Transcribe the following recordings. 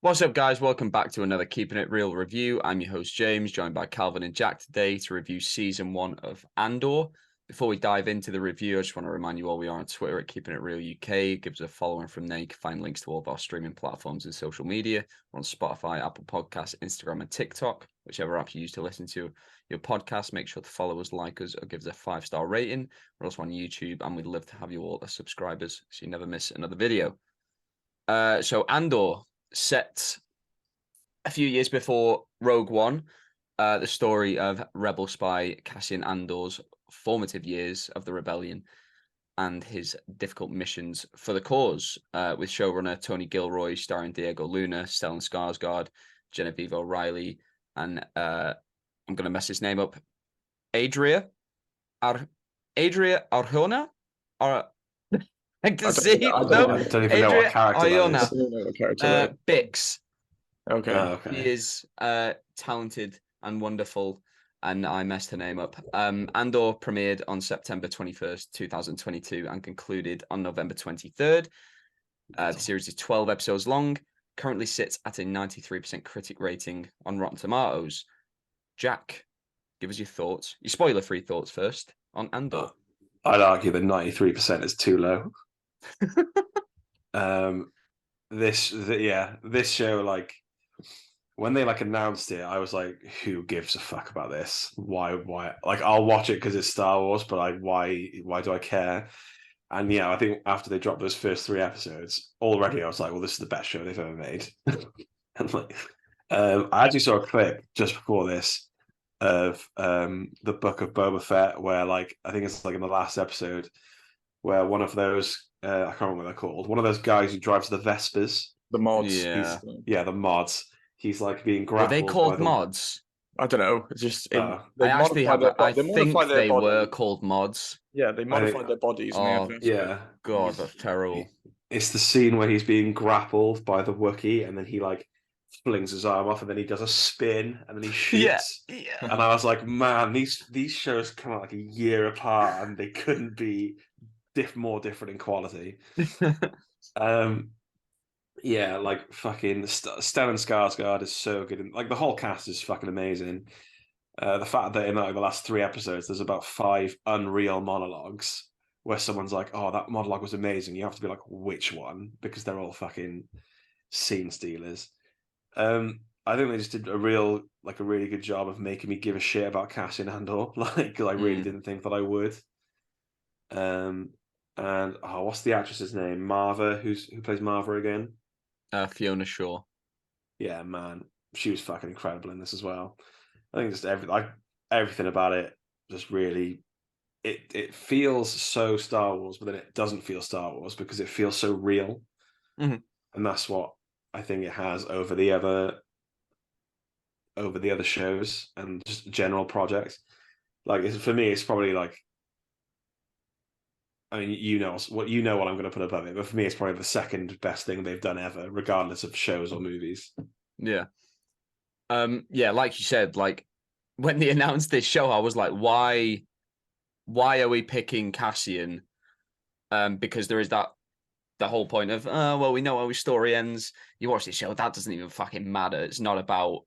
What's up, guys? Welcome back to another Keeping It Real review. I'm your host, James, joined by Calvin and Jack today to review Season 1 of Andor. Before we dive into the review, I just want to remind you all we are on Twitter at Keeping It Real UK. Give us a follow, and from there you can find links to all of our streaming platforms and social media. We're on Spotify, Apple Podcasts, Instagram, and TikTok. Whichever app you use to listen to your podcast, make sure to follow us, like us, or give us a 5-star rating. We're also on YouTube, and we'd love to have you all as subscribers so you never miss another video. So Andor, set a few years before Rogue One, the story of rebel spy Cassian Andor's formative years of the rebellion and his difficult missions for the cause, with showrunner Tony Gilroy, starring Diego Luna, Stellan Skarsgård, Genevieve O'Reilly, and I'm going to mess his name up, Adria Arjona? I can see. I don't even know what character that is. Bix. Okay. He is talented and wonderful, and I messed her name up. Andor premiered on September 21st, 2022, and concluded on November 23rd. The series is 12 episodes long, currently sits at a 93% critic rating on Rotten Tomatoes. Jack, give us your thoughts, your spoiler-free thoughts first on Andor. I'd argue that 93% is too low. This show, like, when they announced it, I was like, who gives a fuck about this? Why? Like, I'll watch it because it's Star Wars, but why do I care? And yeah, I think after they dropped those first 3 episodes, already I was like, well, this is the best show they've ever made. And I actually saw a clip just before this of the Book of Boba Fett, where I think it's in the last episode, where one of those I can't remember what they're called, one of those guys who drives the Vespers, the mods, the mods. He's being grappled. Were they called mods? I don't know. It's just they think they were called mods. Yeah, they modified their bodies. Yeah, God, that's terrible. It's the scene where he's being grappled by the Wookiee, and then he flings his arm off, and then he does a spin, and then he shoots. Yeah. And I was like, man, these shows come out a year apart, and they couldn't be more different in quality. Yeah, fucking Stellan Skarsgård is so good, and the whole cast is fucking amazing. The fact that in the last 3 episodes there's about 5 unreal monologues where someone's like, "Oh, that monologue was amazing." You have to be like, "Which one?" Because they're all fucking scene stealers. I think they just did a really good job of making me give a shit about Cassian Andor. Because I really didn't think that I would. And what's the actress's name? Marva, who plays Marva again? Fiona Shaw. Yeah, man, she was fucking incredible in this as well. I think just everything about it just really, it feels so Star Wars, but then it doesn't feel Star Wars because it feels so real, and that's what I think it has over the other shows and just general projects. For me, it's probably I mean, what I'm going to put above it, but for me, it's probably the second best thing they've done ever, regardless of shows or movies. Yeah. Like you said, when they announced this show, I was like, why are we picking Cassian? Because there is the whole point of, well, we know how his story ends. You watch this show, that doesn't even fucking matter. It's not about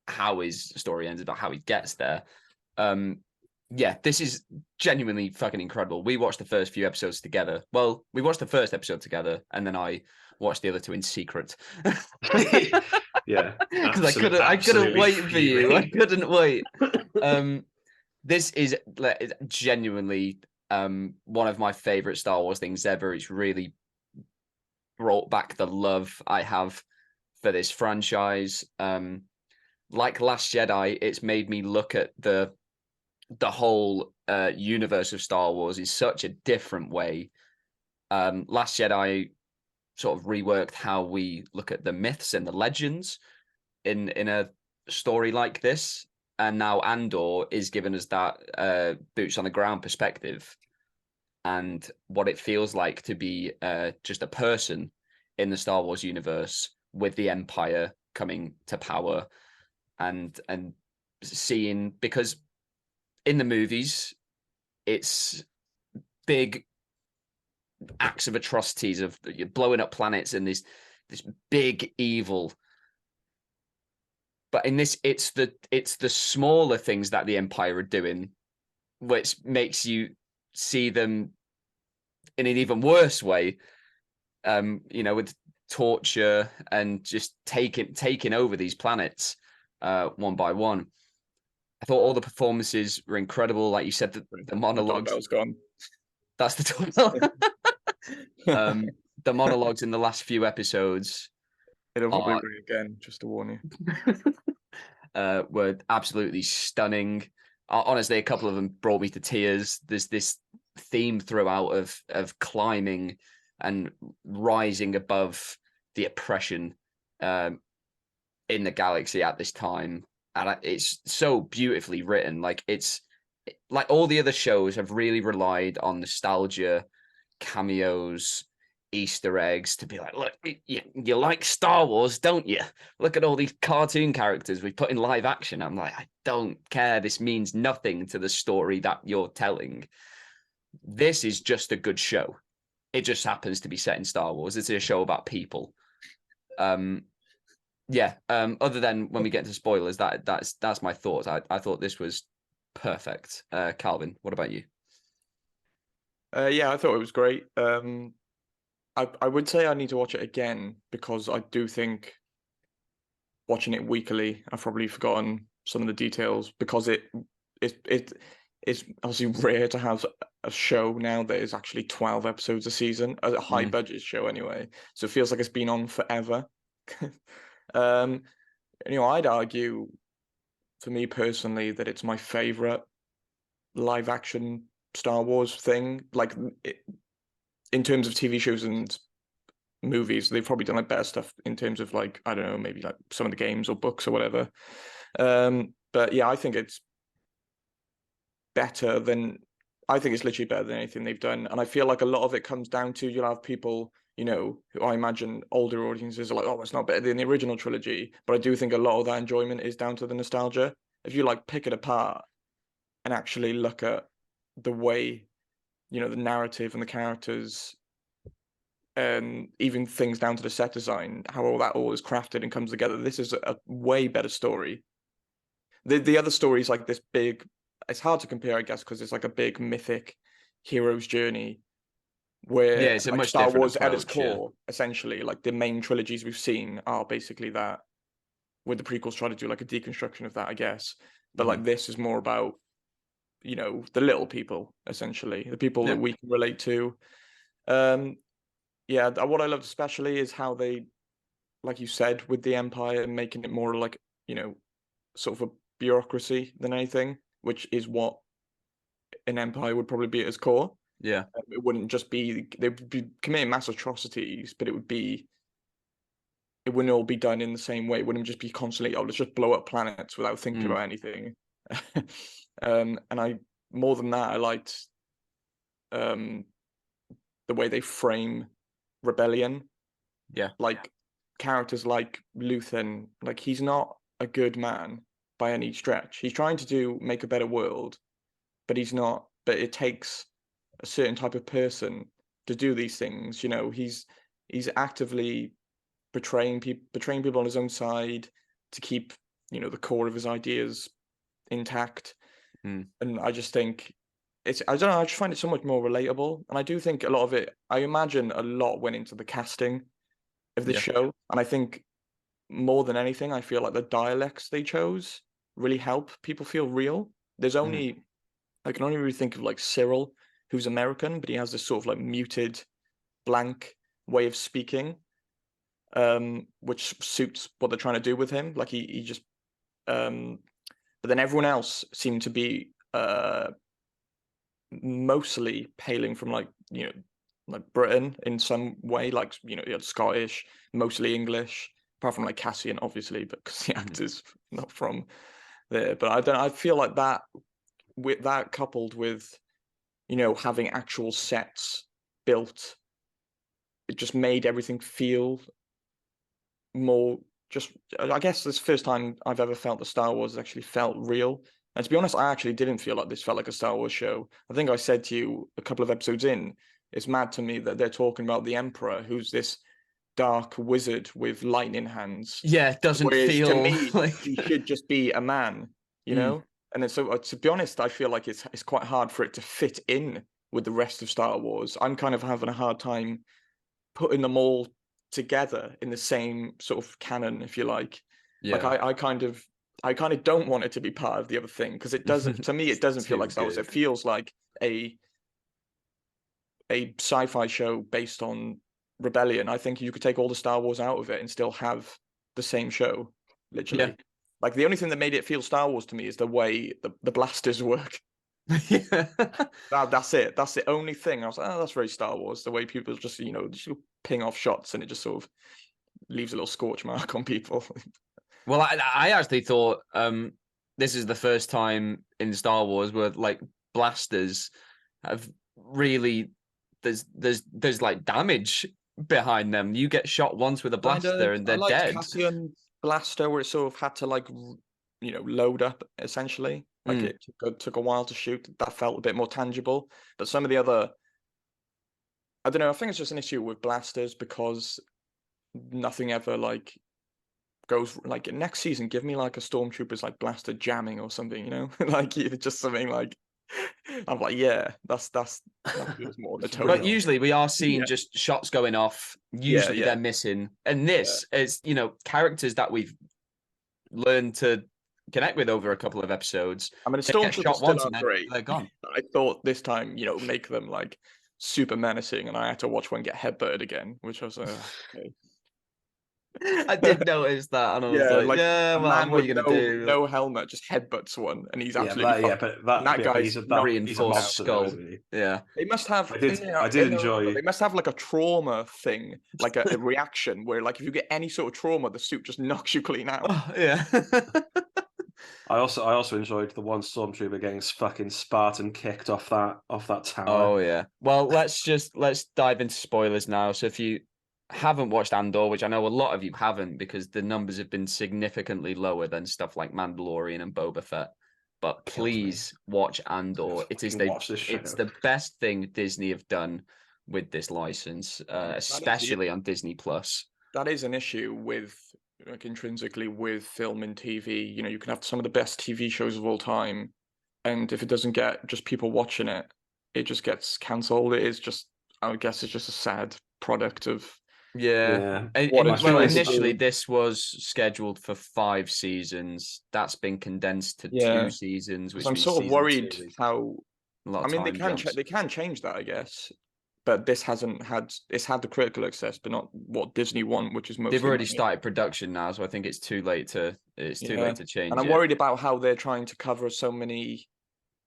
how his story ends, about how he gets there. Yeah, this is genuinely fucking incredible. We watched the first few episodes together. Well, we watched the first episode together, and then I watched the other 2 in secret. Yeah, because I couldn't wait for you. I couldn't wait. This is genuinely one of my favorite Star Wars things ever. It's really brought back the love I have for this franchise. Like Last Jedi, it's made me look at the whole universe of Star Wars in such a different way. Last Jedi sort of reworked how we look at the myths and the legends in a story like this, and now Andor is giving us that boots on the ground perspective and what it feels like to be just a person in the Star Wars universe with the Empire coming to power, and seeing, because in the movies it's big acts of atrocities of blowing up planets and this big evil But in this, it's the smaller things that the Empire are doing, which makes you see them in an even worse way. With torture and just taking over these planets one by one. I thought all the performances were incredible. Like you said, the monologues. That was gone. That's the total. The monologues in the last few episodes. It'll probably be again, just to warn you. Were absolutely stunning. Honestly, a couple of them brought me to tears. There's this theme throughout of climbing and rising above the oppression in the galaxy at this time, and it's so beautifully written. Like it's like all the other shows have really relied on nostalgia, cameos, Easter eggs to be like, look, you like Star Wars, don't you? Look at all these cartoon characters we put in live action. I'm like, I don't care. This means nothing to the story that you're telling. This is just a good show. It just happens to be set in Star Wars. It's a show about people. Other than when we get to spoilers, that's my thoughts. I thought this was perfect. Calvin, what about you? I thought it was great. I would say I need to watch it again because I do think watching it weekly, I've probably forgotten some of the details because it's obviously rare to have a show now that is actually 12 episodes a season, a high budget show anyway. So it feels like it's been on forever. I'd argue for me personally that it's my favorite live action Star Wars thing. Like in terms of TV shows and movies, they've probably done like better stuff in terms of like, I don't know, maybe like some of the games or books or whatever. But yeah, I think it's literally better than anything they've done. And I feel like a lot of it comes down to, you'll have people, who I imagine older audiences are like, oh, it's not better than the original trilogy. But I do think a lot of that enjoyment is down to the nostalgia. If you like pick it apart and actually look at the way, the narrative and the characters, and even things down to the set design, how all that is crafted and comes together, this is a way better story. The other story is like this big, it's hard to compare, I guess, because it's like a big mythic hero's journey where it's a like much Star different Wars approach, at its core, essentially, like the main trilogies we've seen are basically that, with the prequels try to do like a deconstruction of that, I guess. But like this is more about, the little people, essentially, the people that we can relate to. What I loved especially is how they, like you said, with the Empire, making it more like, sort of a bureaucracy than anything, which is what an empire would probably be at its core. Yeah. It wouldn't just be, they would be committing mass atrocities, but it wouldn't all be done in the same way. It wouldn't just be constantly, let's just blow up planets without thinking about anything. And more than that, I liked the way they frame rebellion. Yeah. Like characters like Luthen, like he's not a good man by any stretch. He's trying to make a better world, but he's not. But it takes a certain type of person to do these things. He's actively betraying people on his own side to keep, the core of his ideas intact. And I just think I don't know, I just find it so much more relatable. And I do think a lot of it, I imagine a lot went into the casting of this show. And I think more than anything, I feel like the dialects they chose really help people feel real. There's only, I can only really think of like Cyril, who's American, but he has this sort of like muted, blank way of speaking, which suits what they're trying to do with him. Like he just, but then everyone else seemed to be mostly hailing from like Britain in some way, like Scottish, mostly English, apart from like Cassian, obviously, but because the actor's not from there. But I feel like that, with that coupled with having actual sets built, it just made everything feel more, just, I guess this first time I've ever felt the Star Wars actually felt real. And to be honest, I actually didn't feel like this felt like a Star Wars show. I think I said to you a couple of episodes in, it's mad to me that they're talking about the Emperor, who's this dark wizard with lightning hands. Yeah, it doesn't Whereas to feel me, like he should just be a man, you know. And then so to be honest, I feel like it's quite hard for it to fit in with the rest of Star Wars. I'm kind of having a hard time putting them all together in the same sort of canon, if you like. Like yeah. I kind of don't want it to be part of the other thing because it doesn't. To me, it doesn't feel Too like Star Wars. good. It feels like a sci-fi show based on rebellion. I think you could take all the Star Wars out of it and still have the same show, literally. Yeah. Like the only thing that made it feel Star Wars to me is the way the blasters work. Yeah. That's it. That's the only thing. I was like, oh, that's very Star Wars. The way people just, just ping off shots and it just sort of leaves a little scorch mark on people. Well, I actually thought this is the first time in Star Wars where like blasters have really there's like damage behind them. You get shot once with a blaster and I they're liked dead. Cassian Blaster where it sort of had to like load up essentially. Like it took a while to shoot. That felt a bit more tangible. But some of the other, I don't know. I think it's just an issue with blasters because nothing ever like goes like next season. Give me like a stormtrooper's like blaster jamming or something. Like just something like. I'm like, yeah, that feels more the tone. But usually we are seeing Yeah. just shots going off. Usually yeah. they're missing. And this is, characters that we've learned to connect with over a couple of episodes. I mean, They get stormtroopers shot still once are and great. they're gone. I thought this time, make them like super menacing, and I had to watch one get headbutted again, which was okay. I did notice that, and I was like, yeah, a man, man what are with you gonna do? no helmet just headbutts one, and he's Yeah, absolutely but fucked. And that guy's knocked he's a Reinforced monster, though, skull. isn't he? Yeah. They must have. I did enjoy. They must have like a trauma thing, like a reaction where, like, if you get any sort of trauma, the suit just knocks you clean out. Oh, yeah. I also enjoyed the one stormtrooper getting fucking Spartan kicked off that tower. Oh yeah. Well, let's dive into spoilers now. So if you haven't watched Andor, which I know a lot of you haven't because the numbers have been significantly lower than stuff like Mandalorian and Boba Fett, but please watch Andor. It's the best thing Disney have done with this license, especially on Disney Plus. That is an issue with like intrinsically with film and TV. You can have some of the best TV shows of all time, and if it doesn't get just people watching it, it just gets cancelled. It is just, I guess, it's just a sad product of. Yeah. Initially, this was scheduled for 5 seasons. That's been condensed to 2 seasons. Which I'm sort of worried how. I mean, they can change that, I guess. But this hasn't had. It's had the critical access, but not what Disney want, which is mostly. They've already started production now, so I think it's too late to. Too late to change. And I'm worried about how they're trying to cover so many.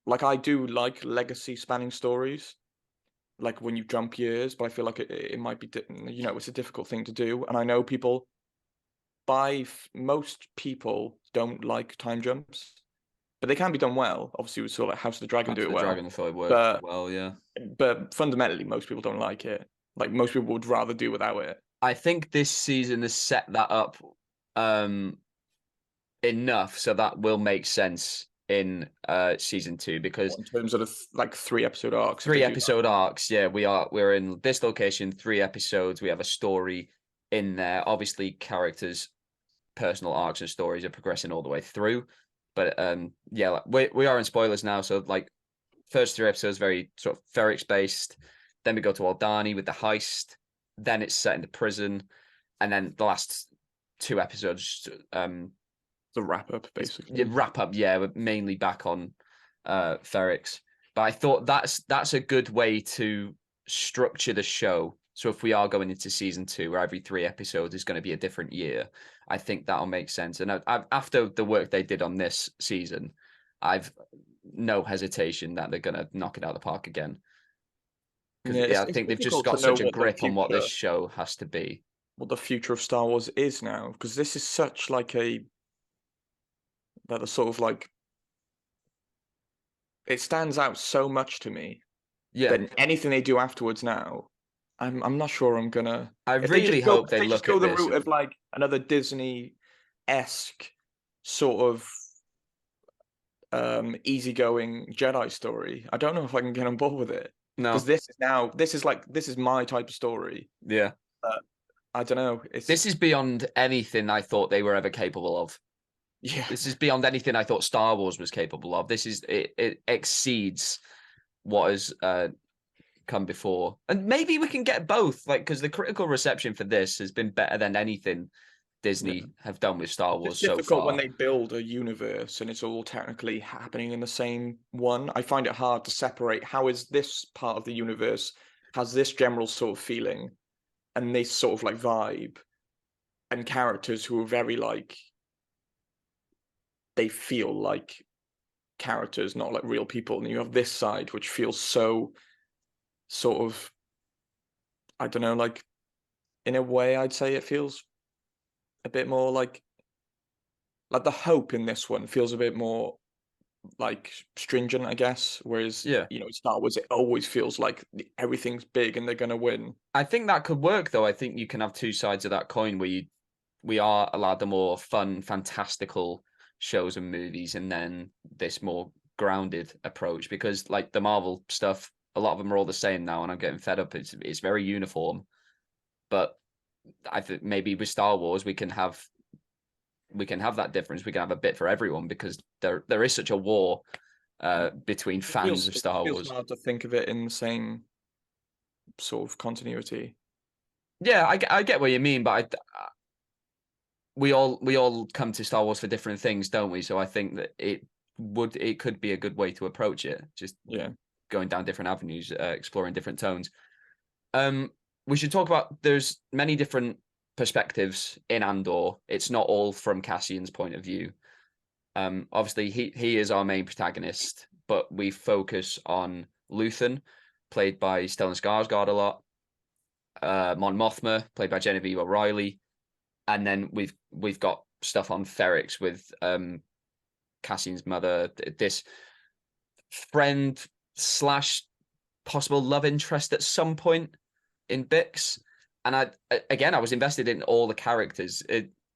Like, I do like legacy spanning stories, like when you jump years, but I feel like it might be, it's a difficult thing to do. And I know most people don't like time jumps, but they can be done well. Obviously, we saw like House of the Dragon do it well. Dragon thought it worked well, yeah. But fundamentally, most people don't like it. Like, most people would rather do without it. I think this season has set that up enough so that will make sense in season 2 because in terms of like 3 episode arcs. 3 episode arcs, yeah, we're in this location, 3 episodes. We have a story in there. Obviously, characters' personal arcs and stories are progressing all the way through. But yeah, we are in spoilers now. So like, first 3 episodes very sort of Ferrix based. Then we go to Aldani with the heist. Then it's set in the prison, and then the last 2 episodes. The wrap up, basically. Yeah, mainly back on Ferrix. But I thought that's a good way to structure the show. So if we are going into season 2, where every 3 episodes is going to be a different year, I think that'll make sense. And after the work they did on this season, I've no hesitation that they're going to knock it out of the park again. Because I think they've just got such a grip on what this show has to be. What the future of Star Wars is now, because this is such like that are sort of like, it stands out so much to me. Yeah. That anything they do afterwards now, I'm not sure I'm gonna. I really hope they look go at the this. route of like another Disney-esque sort of easygoing Jedi story. I don't know if I can get on board with it. No, because this is my type of story. Yeah. I don't know. This is beyond anything I thought they were ever capable of. Yeah. This is beyond anything I thought Star Wars was capable of. It exceeds what has come before, and maybe we can get both. Like, because the critical reception for this has been better than anything Disney have done with Star Wars It's so difficult far. when they build a universe and it's all technically happening in the same one. I find it hard to separate how is this part of the universe has this general sort of feeling and this sort of like vibe and characters who are very like they feel like characters, not like real people. And you have this side which feels so sort of I don't know, like in a way I'd say it feels a bit more like the hope in this one feels a bit more like stringent, I guess. Whereas, Yeah. Star Wars, it always feels like everything's big and they're gonna win. I think that could work, though. I think you can have two sides of that coin where we are allowed the more fun, fantastical shows and movies, and then this more grounded approach. Because like the Marvel stuff, a lot of them are all the same now, and I'm getting fed up. It's very uniform. But I think maybe with Star Wars, we can have that difference. We can have a bit for everyone because there is such a war between fans of Star It Wars. feels hard to think of it in the same sort of continuity. Yeah, I get what you mean, but we all come to Star Wars for different things, don't we? So I think that it could be a good way to approach it. Just going down different avenues, exploring different tones. We should talk about there's many different perspectives in Andor. It's not all from Cassian's point of view. Obviously he is our main protagonist, but we focus on Luthen, played by Stellan Skarsgård a lot. Mon Mothma, played by Genevieve O'Reilly, and then we've got stuff on Ferrix with Cassian's mother, this friend slash possible love interest at some point in Bix, and I was invested in all the characters.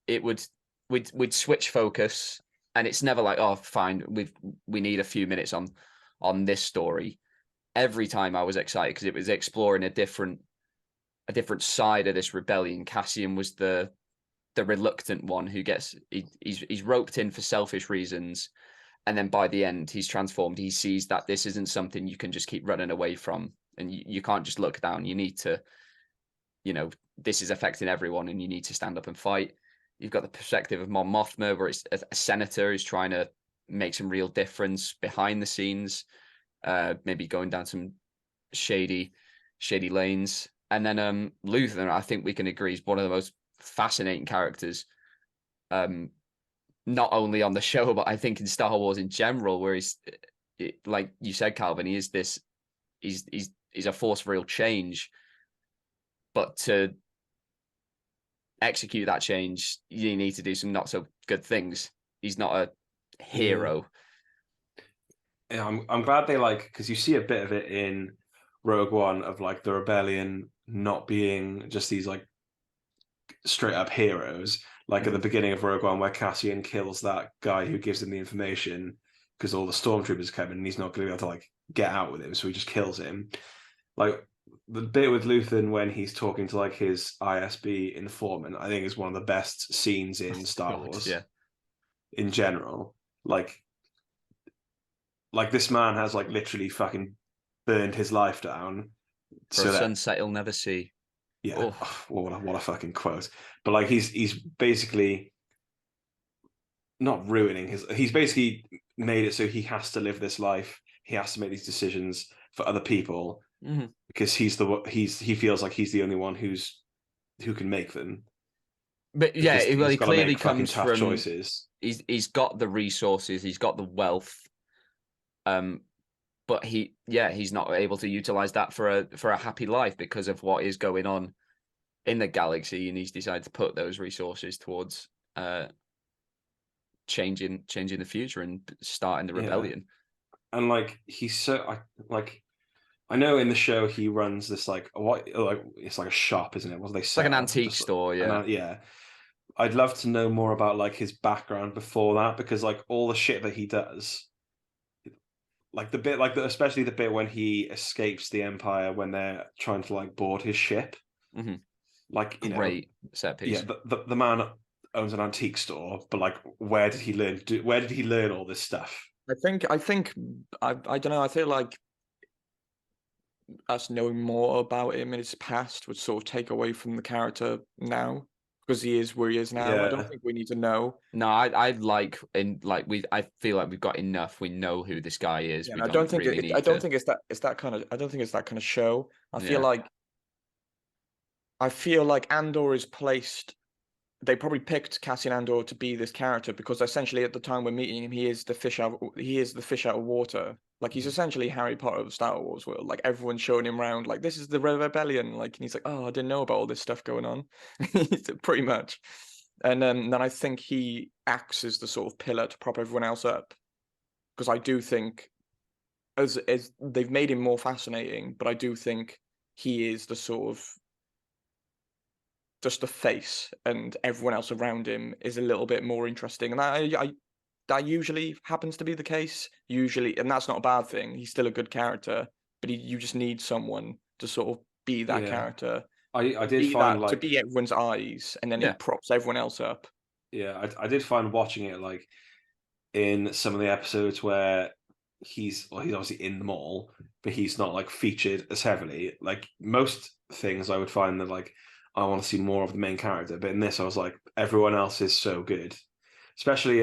We'd switch focus, and it's never like, oh, fine, we need a few minutes on this story. Every time I was excited because it was exploring a different side of this rebellion. Cassian was the reluctant one who gets he's roped in for selfish reasons, and then by the end he's transformed. He sees that this isn't something you can just keep running away from, and you can't just look down. You need to, this is affecting everyone, and you need to stand up and fight. You've got the perspective of Mon Mothma, where it's a senator who's trying to make some real difference behind the scenes, maybe going down some shady lanes. And then Luthen, I think we can agree, is one of the most fascinating characters, not only on the show, but I think in Star Wars in general, where like you said, Calvin, he's a force for real change. But to execute that change, you need to do some not so good things. He's not a hero. Yeah, I'm glad they because you see a bit of it in Rogue One of like the rebellion not being just these like straight up heroes. Like at the beginning of Rogue One, where Cassian kills that guy who gives him the information because all the stormtroopers come in and he's not going to be able to like get out with him, so he just kills him. Like the bit with Luthen when he's talking to like his ISB informant, I think is one of the best scenes in Star Wars. Yeah. In general, like this man has like literally fucking burned his life down for a sunset he'll never see. Yeah, what a fucking quote. But like he's basically not ruining he's basically made it so he has to live this life. He has to make these decisions for other people because he feels like he's the only one who can make them. But yeah, he clearly comes tough from choices. He's got the resources, he's got the wealth, but he's not able to utilize that for a happy life because of what is going on in the galaxy, and he's decided to put those resources towards changing the future and starting the rebellion. And like he's so I know in the show he runs this it's like a shop, isn't it? What do they sell? Like an antique store, yeah. Yeah. I'd love to know more about like his background before that, because like all the shit that he does, like the bit especially the bit when he escapes the Empire when they're trying to like board his ship. like, you know, Great set piece. yeah, the man owns an antique store, but like, where did he learn? Where did he learn all this stuff? I think I don't know. I feel like us knowing more about him in his past would sort of take away from the character now, because he is where he is now. I don't Yeah. think we need to know. No, I like I feel like we've got enough. We know who this guy is. Yeah, We and don't really I need don't to. think it's that kind of. I don't think it's that kind of show. Yeah. I feel like Andor is placed. They probably picked Cassian Andor to be this character because essentially at the time we're meeting him, he is the fish out of water. Like he's essentially Harry Potter of the Star Wars world. Like everyone's showing him around, like this is the rebellion. Like and he's like, oh, I didn't know about all this stuff going on. Pretty much. And then I think he acts as the sort of pillar to prop everyone else up. Because I do think as they've made him more fascinating, but I do think he is the sort of just the face, and everyone else around him is a little bit more interesting. And that usually happens to be the case. Usually, and that's not a bad thing. He's still a good character, but you just need someone to sort of be that Yeah. character. I did find to be everyone's eyes, and then he props everyone else up. Yeah, I did find watching it like in some of the episodes where he's obviously in them all, but he's not like featured as heavily. Like most things, I would find that like I want to see more of the main character, but in this, I was like, everyone else is so good, especially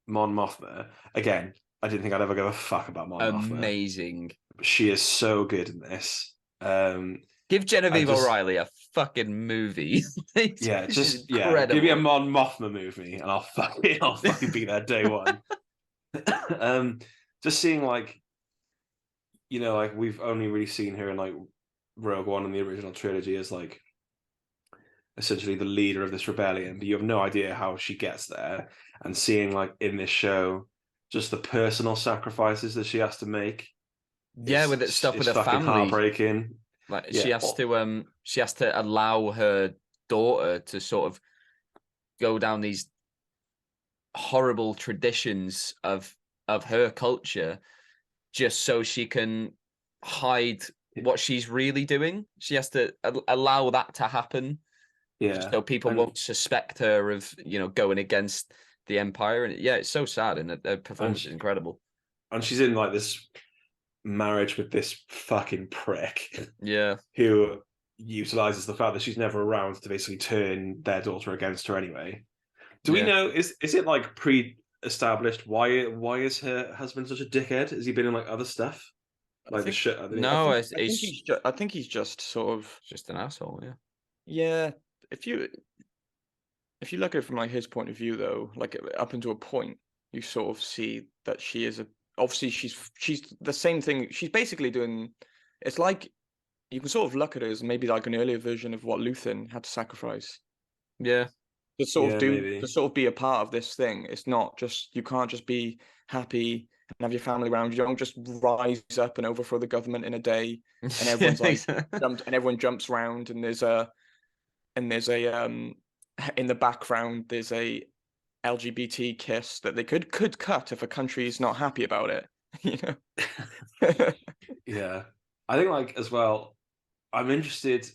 Mon Mothma. Again, I didn't think I'd ever give a fuck about Mon Mothma. Amazing. She is so good in this. Give Genevieve O'Reilly a fucking movie. Yeah, give me a Mon Mothma movie, and I'll fucking be there day one. Just seeing like, you know, like we've only really seen her in like Rogue One and the original trilogy as like essentially the leader of this rebellion, but you have no idea how she gets there. And seeing like in this show, just the personal sacrifices that she has to make. Yeah, with it stuff with her fucking family. Heartbreaking. Like she has to allow her daughter to sort of go down these horrible traditions of her culture just so she can hide what she's really doing. She has to allow that to happen. Yeah. So people won't suspect her of, going against the Empire. And yeah, it's so sad, and the performance is incredible. And she's in like this marriage with this fucking prick. Yeah. Who utilizes the fact that she's never around to basically turn their daughter against her anyway. Do we know, is it like pre-established why is her husband such a dickhead? Has he been in like other stuff? Like the shit? No, I think he's just sort of just an asshole, yeah. Yeah. If you look at it from like his point of view though, like up until a point, you sort of see that she is obviously she's the same thing. She's basically doing, it's like you can sort of look at it as maybe like an earlier version of what Luthen had to sacrifice. Yeah. To sort of be a part of this thing. It's not just, you can't just be happy and have your family around. You don't just rise up and overthrow the government in a day, and everyone's everyone jumps around, and there's a in the background there's a LGBT kiss that they could cut if a country is not happy about it. Yeah, I think like as well, I'm interested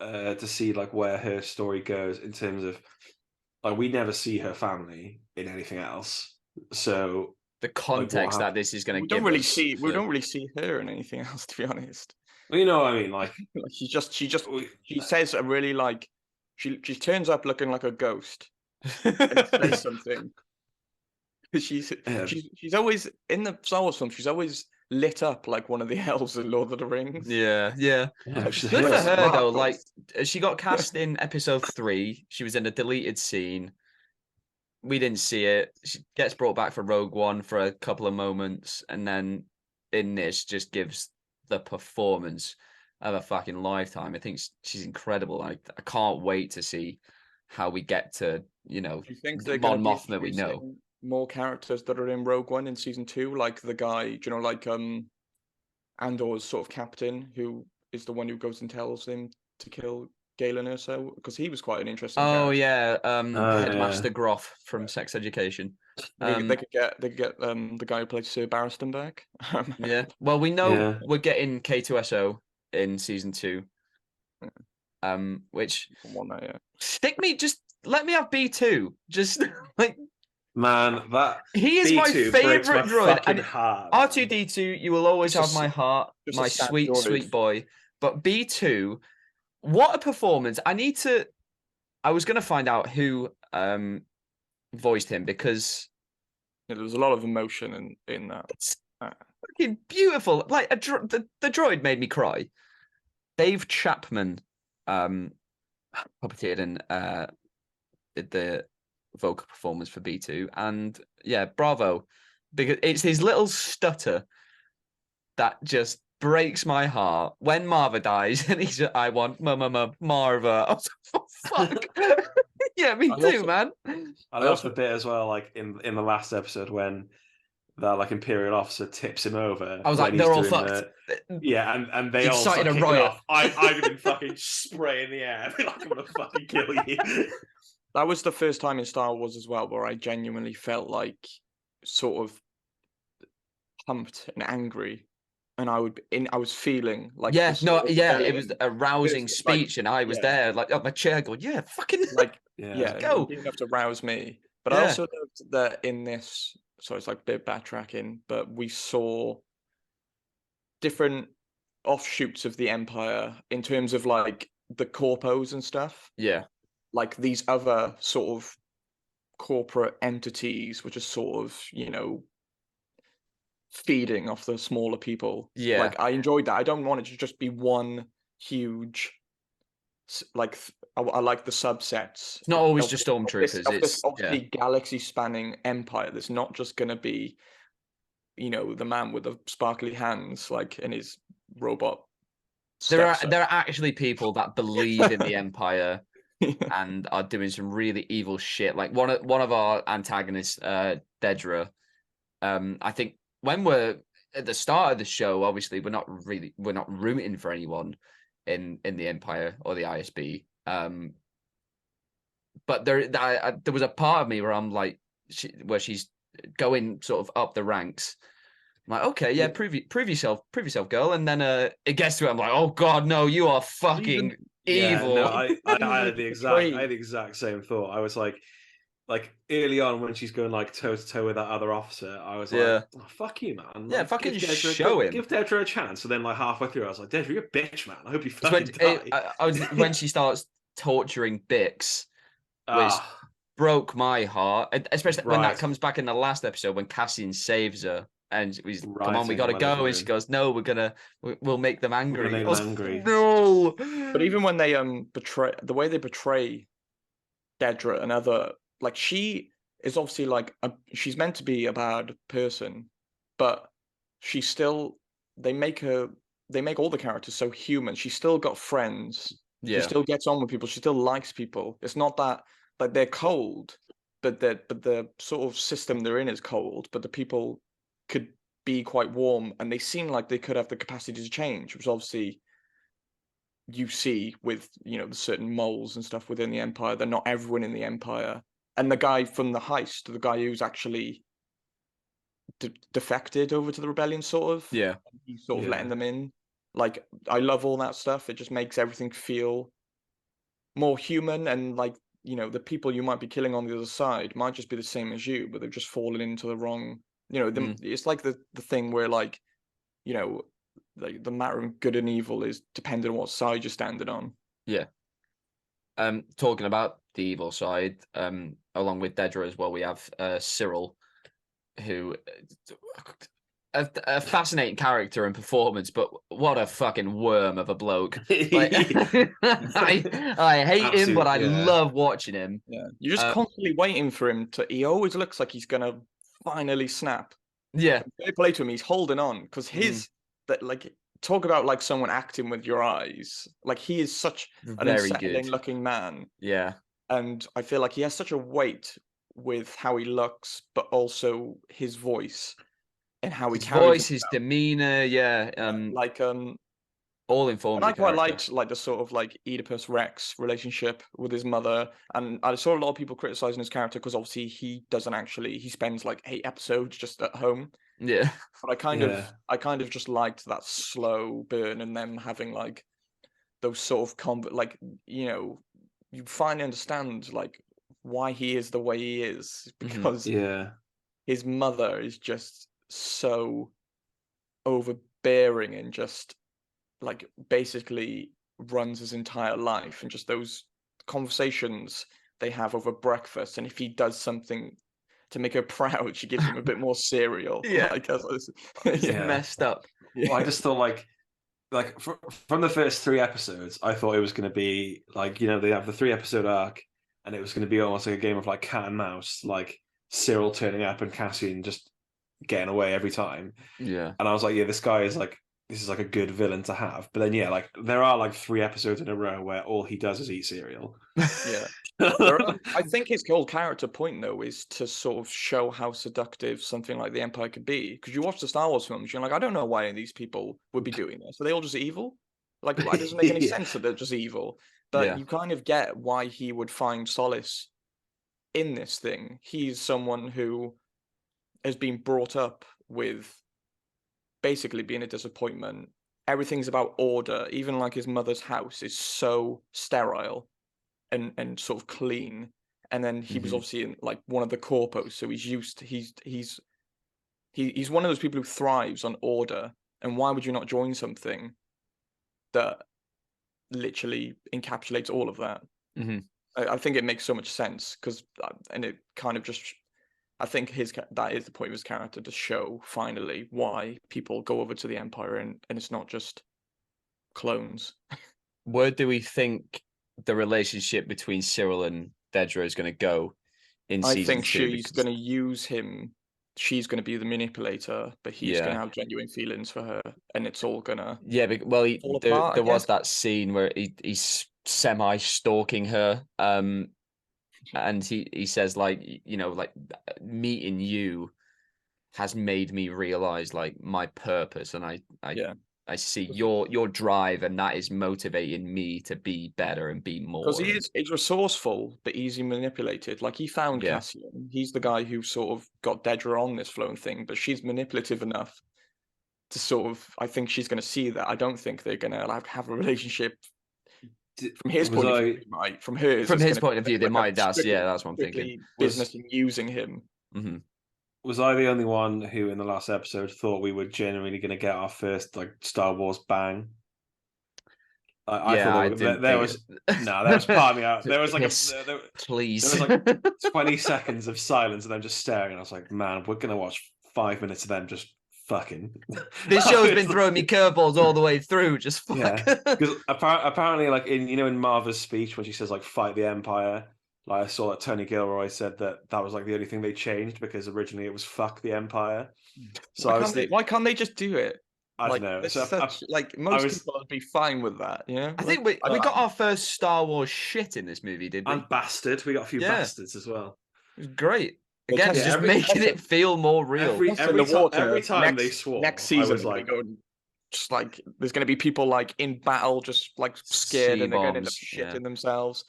to see like where her story goes in terms of like we never see her family in anything else, so the context that this is going to give we don't really see her in anything else, to be honest. Well, you know what I mean, like she says a really like she turns up looking like a ghost and says something. She's always in the Star Wars film. She's always lit up like one of the elves in Lord of the Rings. Yeah. Good for her though. Like she got cast in episode 3. She was in a deleted scene. We didn't see it. She gets brought back for Rogue One for a couple of moments, and then in this just gives the performance of a fucking lifetime. I think she's incredible. I can't wait to see how we get to, Do you think they're Mon Mothma we know. More characters that are in Rogue One in season 2, like the guy, like Andor's sort of captain, who is the one who goes and tells him to kill Galen Erso, because he was quite an interesting character. Yeah, Headmaster Groff from Sex Education. They could get the guy who plays Sir Barristan back. Yeah, well, we know we're getting K2SO in season 2. which Yeah. just let me have B2. Just like Man, that he is my B2 breaks my favorite droid. fucking And heart. Man. R2D2, you will always Just have my heart, just a my sad sweet, droid. sweet boy. But B2, what a performance! I was gonna find out who voiced him because there was a lot of emotion in that. it's fucking beautiful. Like the droid made me cry. Dave Chapman puppeteered and did the vocal performance for B2, and yeah, bravo, because it's his little stutter that just breaks my heart when Marva dies, and he's I want Marva. I was like, oh, fuck. Yeah, me too, man. I love the bit as well, like in the last episode when that like Imperial officer tips him over. I was when like, they're all doing fucked. And they all Excited start a kicking riot. off. I'd been fucking spraying the air. Like, I'm gonna fucking kill you. That was the first time in Star Wars as well where I genuinely felt like sort of pumped and angry, and I was feeling like Yeah, this no, sort of yeah, it rebellion. was a rousing It's like, speech, and I was yeah, there, like up my chair, going, "Yeah, fucking like Yeah. it'd be enough to rouse me. But I Yeah. also loved that in this. So it's like a bit backtracking, but we saw different offshoots of the Empire in terms of like the corpos and stuff. yeah, Like these other sort of corporate entities, which are sort of, feeding off the smaller people. yeah." Like I enjoyed that. I don't want it to just be one huge. I like the subsets. It's not always Of just this, stormtroopers. of this It's obviously galaxy-spanning empire. There's not just going to be, the man with the sparkly hands, like in his robot. there are actually people that believe in the Empire Yeah. and are doing some really evil shit. Like one of our antagonists, Dedra. I think when we're at the start of the show, obviously we're not rooting for anyone in the Empire or the ISB. But there was a part of me where I'm like, where she's going sort of up the ranks. I'm like, okay, yeah, prove yourself, girl. And then it gets to it, I'm like, oh god, no, you are fucking evil. No, I had the exact same thought. I was like early on when she's going like toe to toe with that other officer, I was like, oh, fuck you, man. Yeah, like, fucking give Dedra, show him. Give Dedra a chance. And then like halfway through, I was like, Dedra, you're a bitch, man. I hope you fucking die. When she starts torturing Bix, which broke my heart, especially when that comes back in the last episode when Cassian saves her and he's come on, we gotta go, and she goes, no, we'll make them angry. We'll make them angry. No. But even when they betray, the way they betray Dedra and other, like, she is obviously like she's meant to be a bad person, but she's still, they make all the characters so human. She's still got friends. She still gets on with people. She still likes people. It's not that like they're cold, but the sort of system they're in is cold, but the people could be quite warm, and they seem like they could have the capacity to change, which obviously you see with the certain moles and stuff within the Empire. They're not everyone in the Empire. And the guy from the heist, the guy who's actually defected over to the rebellion, sort of, he's sort of letting them in. Like, I love all that stuff. It just makes everything feel more human, and like, the people you might be killing on the other side might just be the same as you, but they've just fallen into the wrong, it's like the thing where, like, like the matter of good and evil is dependent on what side you're standing on. Yeah. Talking about the evil side, along with Dedra as well, we have Cyril, who a fascinating character and performance, but what a fucking worm of a bloke. Like, I hate him, but I love watching him. Yeah, you're just constantly waiting for him to. He always looks like he's gonna finally snap. Yeah, they play to him. He's holding on because that, like, talk about like someone acting with your eyes. Like, he is such an unsettling looking man. Yeah, and I feel like he has such a weight with how he looks, but also his voice. And how he carries voice, his demeanor, all informed. And I quite liked like the sort of like Oedipus Rex relationship with his mother, and I saw a lot of people criticizing his character because obviously he spends like 8 episodes just at home. Yeah, but I kind of just liked that slow burn and them having like those sort of like, you know, you finally understand like why he is the way he is, because Yeah. his mother is just so overbearing and just like basically runs his entire life, and just those conversations they have over breakfast, and if he does something to make her proud, she gives him a bit more cereal. Yeah. Like, It's yeah. messed up. Well, I just thought like from the first 3 episodes, I thought it was going to be like, you know, they have the 3 episode arc, and it was going to be almost like a game of like cat and mouse, like Cyril turning up and Cassian just getting away every time. Yeah. And I was like, yeah, this is like a good villain to have. But then, yeah, like there are like 3 episodes in a row where all he does is eat cereal. Yeah. I think his whole character point, though, is to sort of show how seductive something like the Empire could be. Because you watch the Star Wars films, you're like, I don't know why these people would be doing this. Are they all just evil? Like, why doesn't make any Yeah. sense that they're just evil? But Yeah. you kind of get why he would find solace in this thing. He's someone who has been brought up with basically being a disappointment. Everything's about order. Even like his mother's house is so sterile and sort of clean. And then he was obviously in like one of the corpos, so he's one of those people who thrives on order. And why would you not join something that literally encapsulates all of that? I think it makes so much sense, because and it kind of just, I think that is the point of his character, to show finally why people go over to the Empire, and it's not just clones. Where do we think the relationship between Cyril and Dedra is going to go in I season think 2? she's going to use him. She's going to be the manipulator, but he's going to have genuine feelings for her, and it's all going to well, fall apart. there was that scene where he's semi stalking her, and he says, like, you know, like, meeting you has made me realize like my purpose, and I see your drive, and that is motivating me to be better and be more. Because he's resourceful, but easily manipulated. Like, he found Cassian. He's the guy who sort of got Dedra on this flown thing, but she's manipulative enough to sort of, I think she's going to see that. I don't think they're going to have a relationship. From his point of view, they might. From hers, from his point of view, they might. That's what I'm thinking. Business and using him. Was I the only one who, in the last episode, thought we were genuinely going to get our first like Star Wars bang? I thought there was part of me out. There was like please. There was like 20 seconds of silence and them just staring. And I was like, man, we're gonna watch 5 minutes of them just fucking. This show's been throwing me curveballs all the way through. Just fuck. Yeah, because apparently, like in Marva's speech when she says like fight the Empire, like I saw that Tony Gilroy said that was like the only thing they changed, because originally it was fuck the Empire. So why can't they just do it? I don't know. So most people would be fine with that, you know? I think we got our first Star Wars shit in this movie, did we? And bastard. We got a few bastards as well. It was great. Again, just making it feel more real. Every time they swore, next season, I was like, just like there's going to be people like in battle, just like scared, and they're going to end up shitting themselves.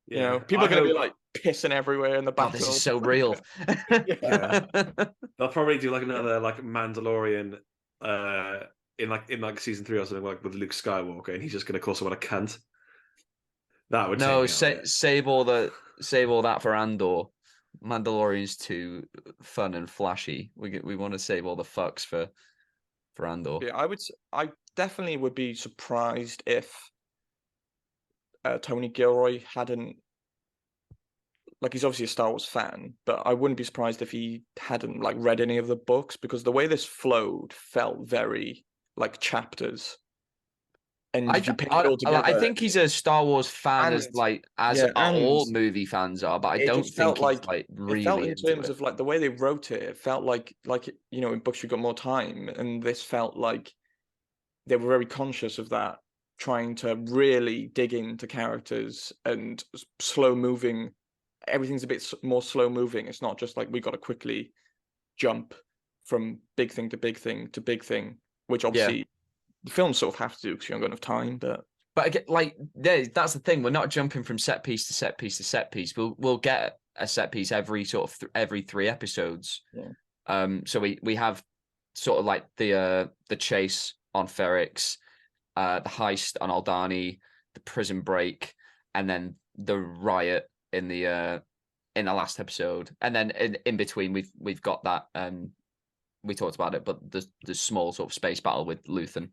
You know, people are going to be like pissing everywhere in the battle. God, this is so real. They'll probably do like another like Mandalorian in like season 3 or something, like with Luke Skywalker, and he's just going to call someone a cunt. That would save all that for Andor. Mandalorian's too fun and flashy. We want to save all the fucks for Andor. Yeah, I definitely would be surprised if Tony Gilroy hadn't, like, he's obviously a Star Wars fan, but I wouldn't be surprised if he hadn't like read any of the books, because the way this flowed felt very like chapters. And if you pick it all together, I think he's a Star Wars fan, as all movie fans are, but I don't think he's like really. It felt in terms of like the way they wrote it. It felt like you know, in books we got more time, and this felt like they were very conscious of that, trying to really dig into characters and slow moving. Everything's a bit more slow moving. It's not just like we got to quickly jump from big thing to big thing to big thing, which obviously the films sort of have to do because you haven't got enough time. But again, like, that's the thing. We're not jumping from set piece to set piece to set piece. We'll get a set piece every sort of every 3 episodes. Yeah. So we have sort of like the chase on Ferrix. the heist on Aldani, the prison break, and then the riot in the last episode, and then in between we've got that we talked about it, but the small sort of space battle with Luthen,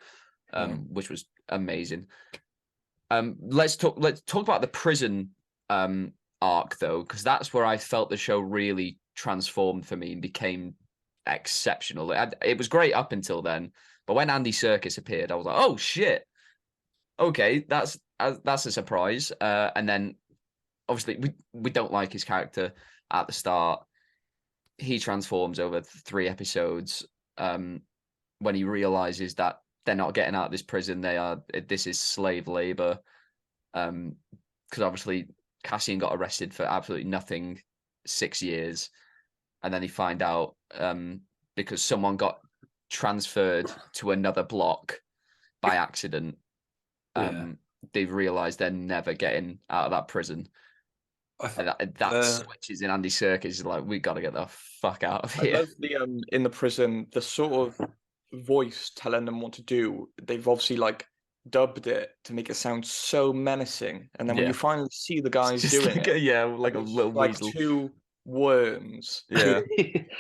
which was amazing. Let's talk about the prison arc though, because that's where I felt the show really transformed for me and became exceptional. It was great up until then, but when Andy Serkis appeared, I was like, oh shit, okay, that's a surprise. And then obviously we don't like his character at the start. He transforms over 3 episodes when he realizes that they're not getting out of this prison. This is slave labor. Because obviously Cassian got arrested for absolutely nothing 6 years. And then they find out because someone got transferred to another block by accident. They've realized they're never getting out of that prison. That switches in Andy Serkis is like, we got to get the fuck out of here. I love the in the prison, the sort of voice telling them what to do. They've obviously like dubbed it to make it sound so menacing, and then when you finally see the guys doing it, like a little like weasel. 2 worms. Yeah,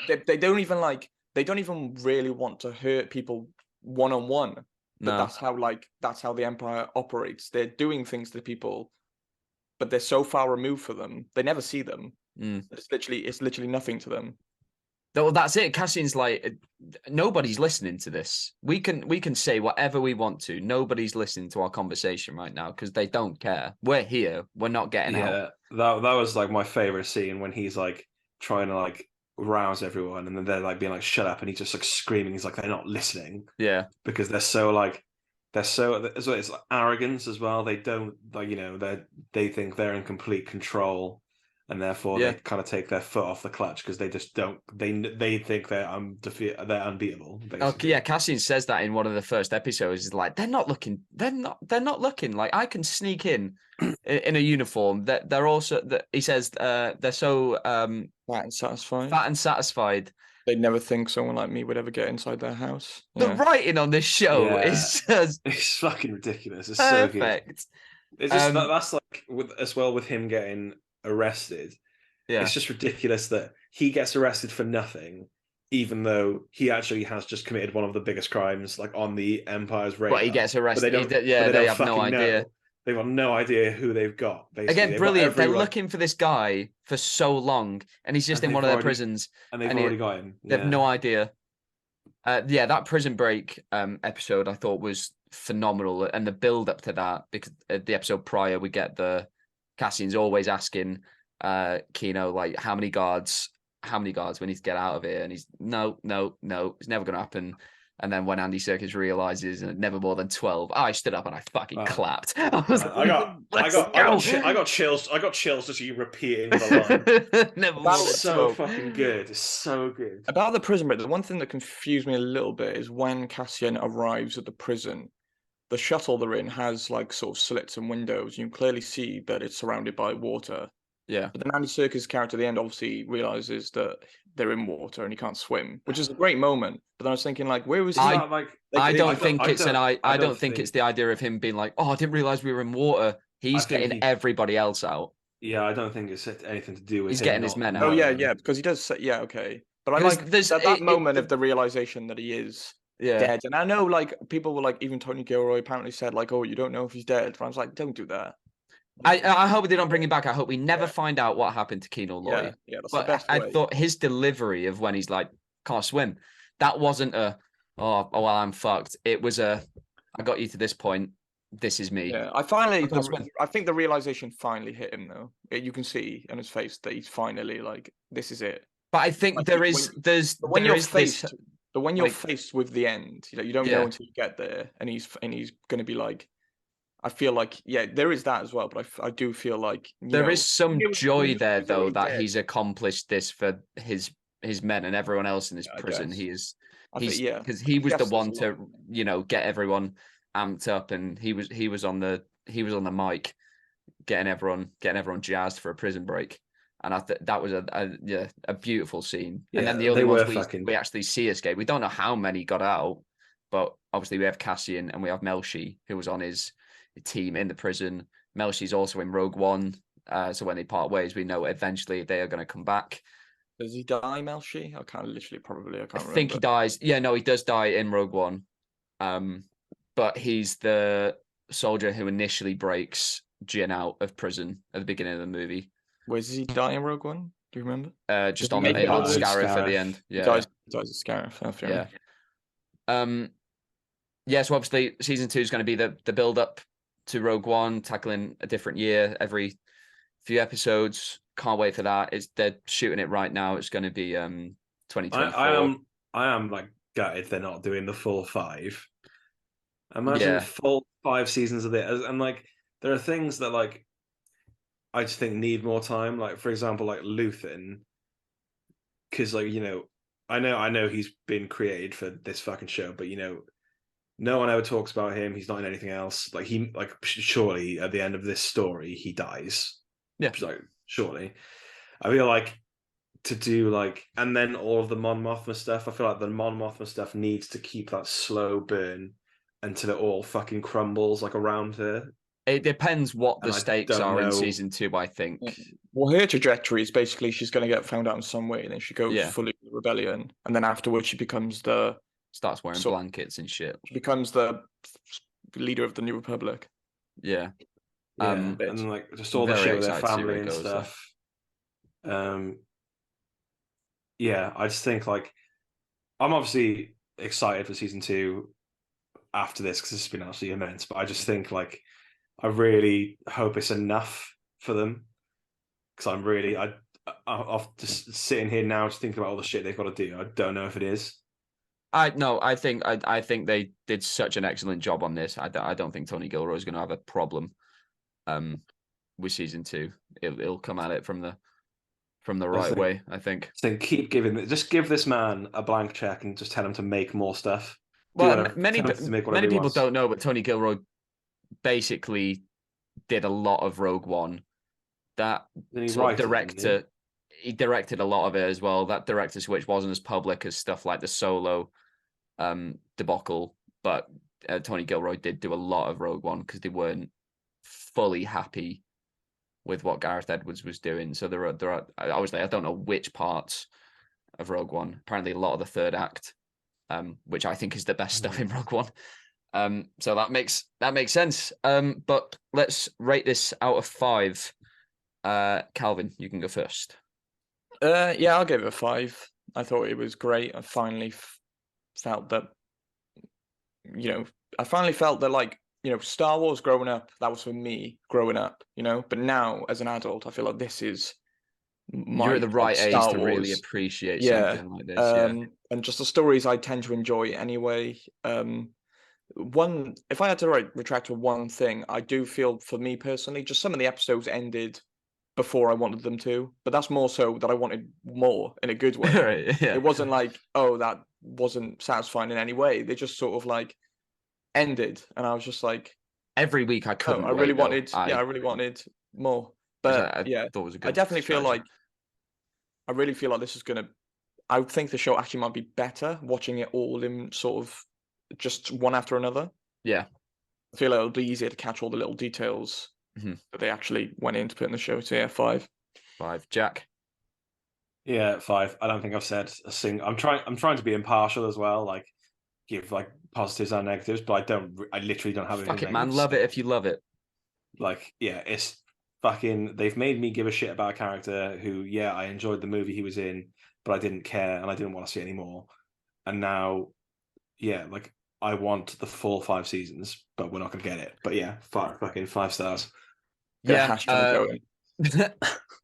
they don't even really want to hurt people one-on-one. But that's how the Empire operates. They're doing things to people, but they're so far removed from them, they never see them. It's literally nothing to them. Well, that's it. Cassian's like, nobody's listening to this. We can say whatever we want to. Nobody's listening to our conversation right now because they don't care. We're here. We're not getting out. That was like my favorite scene when he's like trying to like rouse everyone, and then they're like being like, shut up, and he's just like screaming. He's like, they're not listening. Yeah, because it's like arrogance as well. They don't like, they think they're in complete control, and therefore they kind of take their foot off the clutch because they just don't. They think they're unbeatable. Basically. Oh yeah, Cassian says that in one of the first episodes. He's like, they're not looking. Like I can sneak in a uniform. That they're also. He says they're so fat and satisfied. They'd never think someone like me would ever get inside their house. The writing on this show is just it's fucking ridiculous. It's perfect. So good. It's just that's like with him getting arrested. Yeah, it's just ridiculous that he gets arrested for nothing, even though he actually has just committed one of the biggest crimes like on the Empire's radar. But he gets arrested. They have no idea. They've got no idea who they've got. Basically. Again, brilliant. They're looking for this guy for so long, and he's just in one of their prisons. And they've already got him. They have no idea. That prison break episode I thought was phenomenal, and the build up to that, because the episode prior we get the Cassian's always asking Kino like how many guards we need to get out of here, and he's no, it's never going to happen. And then when Andy Serkis realizes never more than 12, I stood up and I fucking clapped. I got chills. I got chills just you repeating the line. Never more than so fucking good. It's so good. About the prison break, the one thing that confused me a little bit is when Cassian arrives at the prison, the shuttle they're in has like sort of slits and windows. You can clearly see that it's surrounded by water. Yeah. But then Andy Serkis' character at the end obviously realizes that they're in water and he can't swim, which is a great moment. But then I was thinking, like, where was he? I don't think it's the idea of him being like, oh, I didn't realize we were in water. He's getting everybody else out. Yeah, I don't think it's anything to do with. He's getting his men out. Oh yeah, because he does say, yeah, okay. But I like there's that moment of the realization that he is dead. And I know like people were like, even Tony Gilroy apparently said like, oh, you don't know if he's dead. But I was like, don't do that. I hope they don't bring him back. I hope we never find out what happened to Kino Loy. Yeah, that's but the best I way. thought his delivery of when he's like, can't swim, that wasn't a, oh well, I'm fucked. It was a, I got you to this point. This is me. Yeah, I think the realization finally hit him though. You can see on his face that he's finally like, this is it. But I think like, when you're faced with the end, you don't know until you get there, and he's going to be like, I feel like, there is that as well, but I do feel like there is some joy there though that he's accomplished this for his men and everyone else in this prison. He's because he was the one to get everyone amped up, and he was on the mic getting everyone jazzed for a prison break, and I thought that was a beautiful scene. And then the only ones we actually see escape, we don't know how many got out. But obviously we have Cassian and we have Melshi, who was on his team in the prison. Melshi's also in Rogue One. So when they part ways, we know eventually they are going to come back. Does he die, Melshi? I can't remember. Think he dies. Yeah, no, he does die in Rogue One. But he's the soldier who initially breaks Jin out of prison at the beginning of the movie. Where does he die in Rogue One? Do you remember? Just on Scarif at the end. Yeah, he dies at Scarif. Yeah. So obviously, season 2 is going to be the build up to Rogue One, tackling a different year every few episodes. Can't wait for that. They're shooting it right now. It's going to be 2024. I am like gutted they're not doing the full 5. Imagine full 5 seasons of it, and like there are things that like I just think need more time. Like for example, like Luthen, because like I know he's been created for this fucking show, but no one ever talks about him. He's not in anything else. Like surely at the end of this story he dies. Yeah, like surely. I feel like to do like, and then all of the Mon Mothma stuff. I feel like the Mon Mothma stuff needs to keep that slow burn until it all fucking crumbles like around her. It depends what the stakes are in season 2, I think. Well, her trajectory is basically she's going to get found out in some way, and then she goes fully rebellion, and then afterwards she becomes starts wearing blankets and shit. She becomes the leader of the New Republic. Yeah. And like just all the shit with their family and stuff. Yeah, I just think like I'm obviously excited for season 2 after this because it's been absolutely immense. But I just think like I really hope it's enough for them because I'm just sitting here now just thinking about all the shit they've got to do. I don't know if it is. I think they did such an excellent job on this. I don't think Tony Gilroy is going to have a problem with season 2. It'll come at it from the right way, I think. So just give this man a blank check and just tell him to make more stuff. Well, many people don't know, but Tony Gilroy basically did a lot of Rogue One. That sort of director, he directed a lot of it as well. That director switch wasn't as public as stuff like the Solo debacle, but Tony Gilroy did do a lot of Rogue One because they weren't fully happy with what Gareth Edwards was doing. So there are obviously I don't know which parts of Rogue One. Apparently a lot of the third act, which I think is the best stuff in Rogue One. So that makes sense. But let's rate this out of 5. Calvin, you can go first. Yeah, I'll give it a 5. I thought it was great. I finally felt that, like, Star Wars growing up, that was for me growing up, but now as an adult, I feel like this is you're at the right age to really appreciate something like this. And just the stories I tend to enjoy anyway. If I had to retract to one thing, I do feel for me personally, just some of the episodes ended before I wanted them to, but that's more so that I wanted more in a good way. Right, yeah. It wasn't like, oh, that wasn't satisfying in any way. They just sort of like ended, and I was just like, every week I couldn't. I really wanted more. But I thought it was a good I definitely feel strategy. like I really feel like this is gonna. I think the show actually might be better watching it all in sort of just one after another. Yeah, I feel like it'll be easier to catch all the little details that they actually went in to put in the show. So yeah, 5. Jack. Yeah, 5. I don't think I've said a single. I'm trying to be impartial as well, like give like positives and negatives, but I literally don't have. Fuck it, man. Love it if you love it. Like, yeah, it's fucking. They've made me give a shit about a character who, yeah, I enjoyed the movie he was in, but I didn't care and I didn't want to see it anymore. And now, yeah, like I want the full 5 seasons, but we're not going to get it. But yeah, 5 stars. Yeah,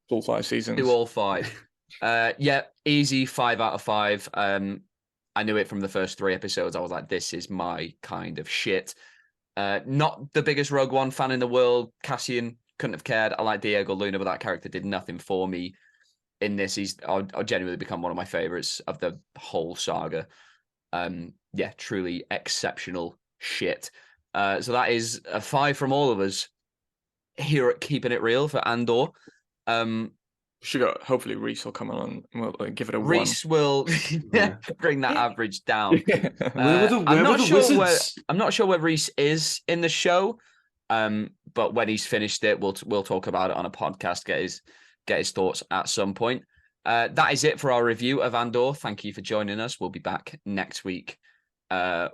full 5 seasons. Do all 5. Yeah, easy 5 out of 5. I knew it from the first 3 episodes. I was like, this is my kind of shit. Not the biggest Rogue One fan in the world. Cassian couldn't have cared. I like Diego Luna, but that character did nothing for me in this. I'll genuinely become one of my favorites of the whole saga. Yeah, truly exceptional shit. So that is a 5 from all of us here at Keeping It Real for Andor. Hopefully Reese will come on and we'll give it a Reese will bring that average down. Where were the wizards? I'm not sure where Reese is in the show. But when he's finished it, we'll talk about it on a podcast. Get his thoughts at some point. That is it for our review of Andor. Thank you for joining us. We'll be back next week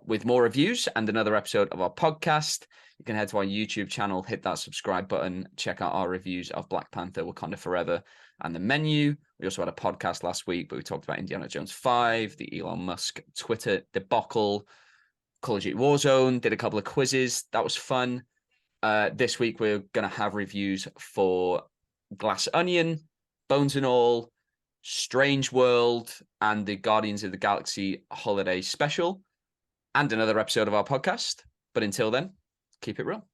with more reviews and another episode of our podcast. You can head to our YouTube channel, hit that subscribe button, check out our reviews of Black Panther, Wakanda Forever, and The Menu. We also had a podcast last week, but we talked about Indiana Jones 5, the Elon Musk Twitter debacle, Call of Duty Warzone, did a couple of quizzes. That was fun. This week, we're going to have reviews for Glass Onion, Bones and All, Strange World, and the Guardians of the Galaxy Holiday Special, and another episode of our podcast. But until then, keep it real.